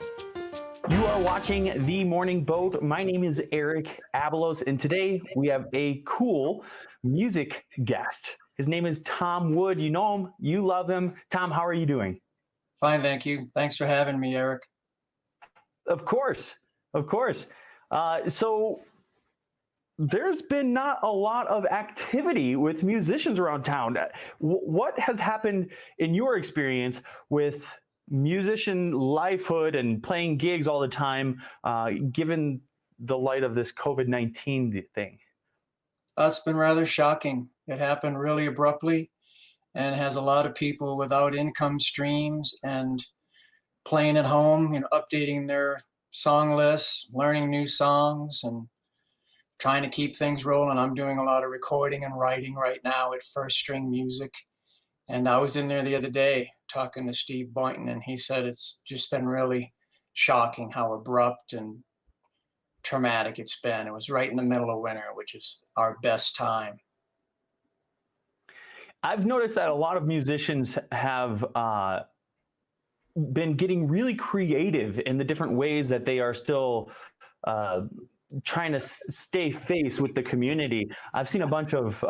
You are watching The Morning Boat. My name is Eric Abelos, and today we have a cool music guest. His name is Tom Wood. You know him, you love him. Tom, how are you doing? Fine, thank you. Thanks for having me, Eric. Of course, of course. So there's been not a lot of activity with musicians around town. What has happened in your experience with musician lifehood and playing gigs all the time, given the light of this COVID-19 thing? It's been rather shocking. It happened really abruptly and has a lot of people without income streams and playing at home, updating their song lists, learning new songs, and trying to keep things rolling. I'm doing a lot of recording and writing right now at First String Music. And I was in there the other day talking to Steve Boynton, and he said it's just been really shocking how abrupt and traumatic it's been. It was right in the middle of winter, which is our best time. I've noticed that a lot of musicians have been getting really creative in the different ways that they are still trying to stay face with the community. I've seen a bunch of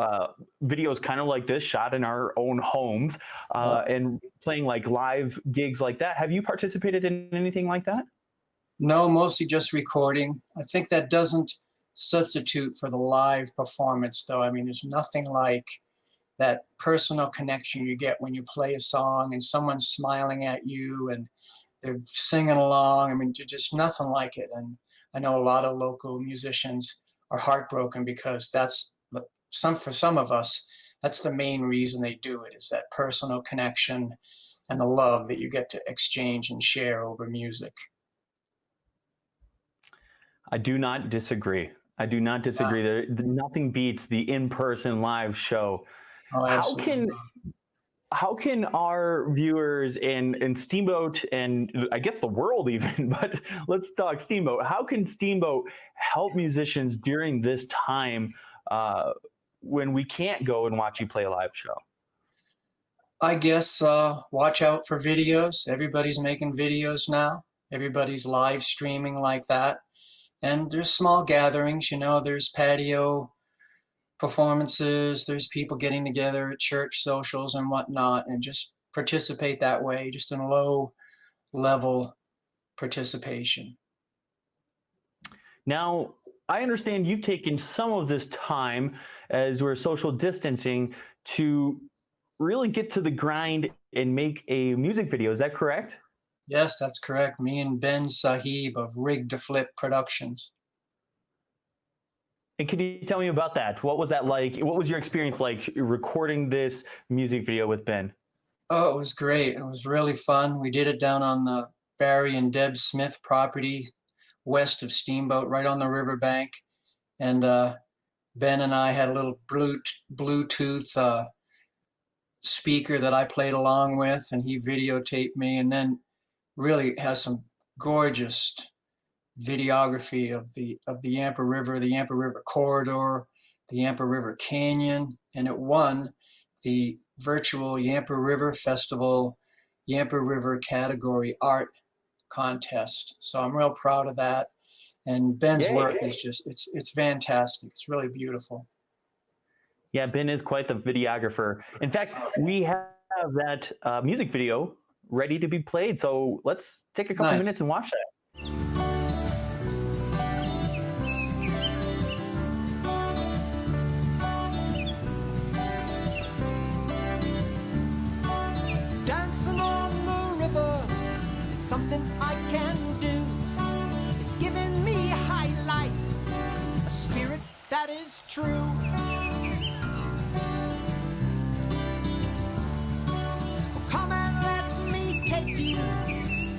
videos kind of like this shot in our own homes and playing like live gigs like that. Have you participated in anything like that? No, mostly just recording. I think that doesn't substitute for the live performance, though. I mean, there's nothing like that personal connection you get when you play a song and someone's smiling at you and they're singing along. I mean, there's just nothing like it. And I know a lot of local musicians are heartbroken because for some of us, that's the main reason they do it, is that personal connection and the love that you get to exchange and share over music. I do not disagree. I do not disagree. Nothing beats the in-person live show. Oh, absolutely. How can our viewers in Steamboat and I guess the world even, but let's talk Steamboat. How can Steamboat help musicians during this time when we can't go and watch you play a live show? I guess watch out for videos. Everybody's making videos now. Everybody's live streaming like that. And there's small gatherings, there's patio performances, there's people getting together at church socials and whatnot, and just participate that way, just in low level participation. Now, I understand you've taken some of this time as we're social distancing to really get to the grind and make a music video. Is that correct? Yes, that's correct. Me and Ben Sahib of Rig to Flip Productions. And can you tell me about that? What was that like? What was your experience like recording this music video with Ben? Oh, it was great. It was really fun. We did it down on the Barry and Deb Smith property west of Steamboat, right on the riverbank. And Ben and I had a little Bluetooth speaker that I played along with, and he videotaped me, and then really has some gorgeous videography of the Yampa River corridor, the Yampa River Canyon, and it won the virtual Yampa River Festival Yampa River category art contest. So I'm real proud of that. And Ben's work is just it's fantastic. It's really beautiful. Yeah, Ben is quite the videographer. In fact, we have that music video ready to be played. So let's take a couple minutes and watch that. Dancing on the river is something I can do. It's giving me high life, a spirit that is true.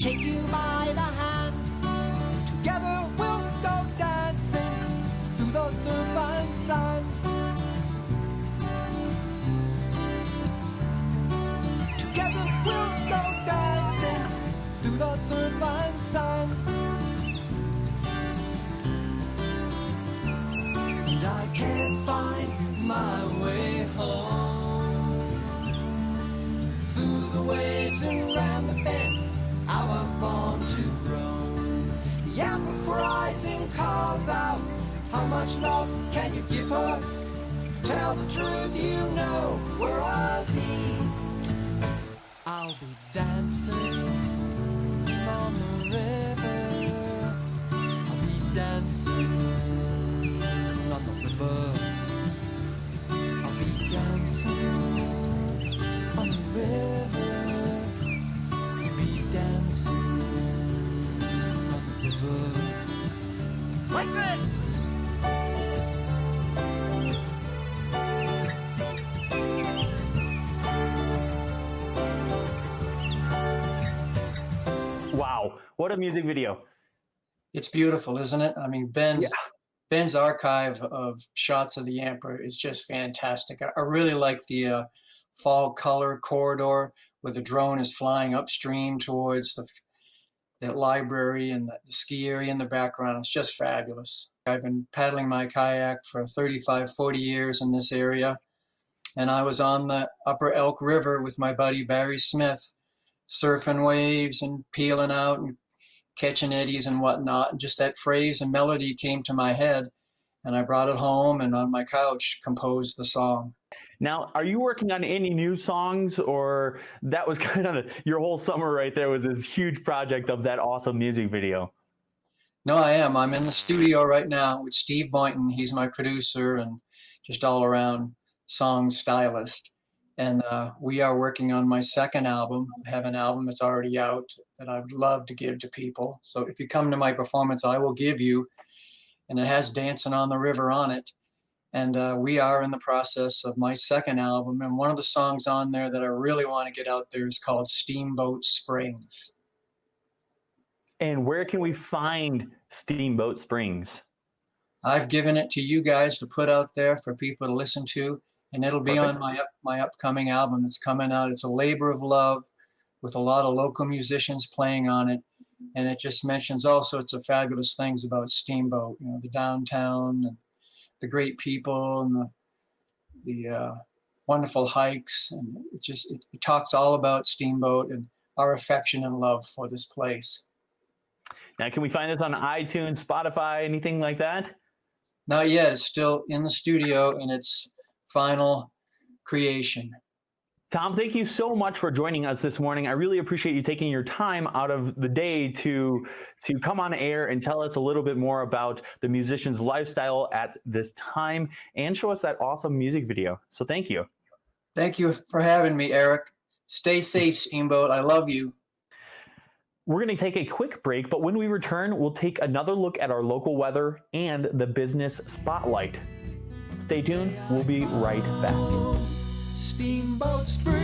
Take you by the hand. Together we'll go dancing through the surf and sand. Together we'll go dancing through the surf and sand. And I can't find Yampa cries and calls out, how much love can you give her? Tell the truth, you know where I'll be. I'll be dancing on the river. I'll be dancing on the river. I'll be dancing on the river. I'll be dancing on the river. Like this! Wow, what a music video. It's beautiful, isn't it? I mean, Ben's archive of shots of the Yampa is just fantastic. I really like the fall color corridor where the drone is flying upstream towards the library and the ski area in the background. It's just fabulous. I've been paddling my kayak for 35, 40 years in this area. And I was on the Upper Elk River with my buddy Barry Smith, surfing waves and peeling out and catching eddies and whatnot. And just that phrase and melody came to my head, and I brought it home and on my couch composed the song. Now, are you working on any new songs, or that was kind of your whole summer right there was this huge project of that awesome music video? No, I am. I'm in the studio right now with Steve Boynton. He's my producer and just all around song stylist. And we are working on my second album. I have an album that's already out that I would love to give to people. So if you come to my performance, I will give you. And it has Dancing on the River on it. And we are in the process of my second album. And one of the songs on there that I really want to get out there is called Steamboat Springs. And where can we find Steamboat Springs? I've given it to you guys to put out there for people to listen to. And it'll be Perfect. on my upcoming album that's coming out. It's a labor of love with a lot of local musicians playing on it. And it just mentions all sorts of fabulous things about Steamboat, you know, the downtown and the great people and the wonderful hikes. And it talks all about Steamboat and our affection and love for this place. Now, can we find this on iTunes, Spotify, anything like that? Not yet. It's still in the studio in its final creation. Tom, thank you so much for joining us this morning. I really appreciate you taking your time out of the day to come on air and tell us a little bit more about the musician's lifestyle at this time and show us that awesome music video. So thank you. Thank you for having me, Eric. Stay safe, Steamboat. I love you. We're going to take a quick break, but when we return, we'll take another look at our local weather and the business spotlight. Stay tuned. We'll be right back. Steamboat Springs.